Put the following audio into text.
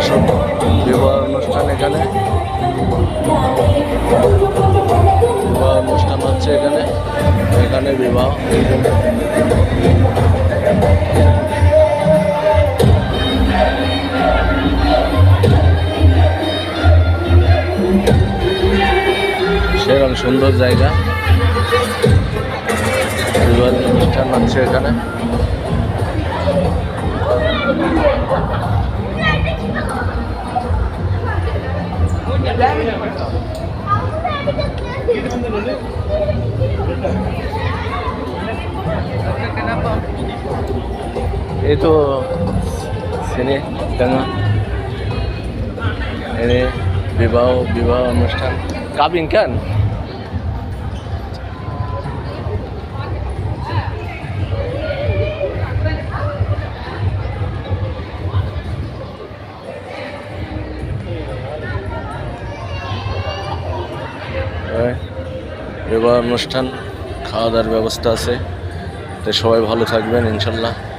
দর্শক, বিবাহ অনুষ্ঠান এখানে, বিবাহ অনুষ্ঠান হচ্ছে এখানে, এখানে বিবাহ। সেরকম সুন্দর জায়গা, বিবাহ অনুষ্ঠান হচ্ছে এখানে। ये तो sini tengah ini বিবাহ অনুষ্ঠান কাবিন kan বিবাহ অনুষ্ঠান, খাওয়া দাওয়ার ব্যবস্থা আছে। তো সবাই ভালো থাকবেন ইনশাল্লাহ।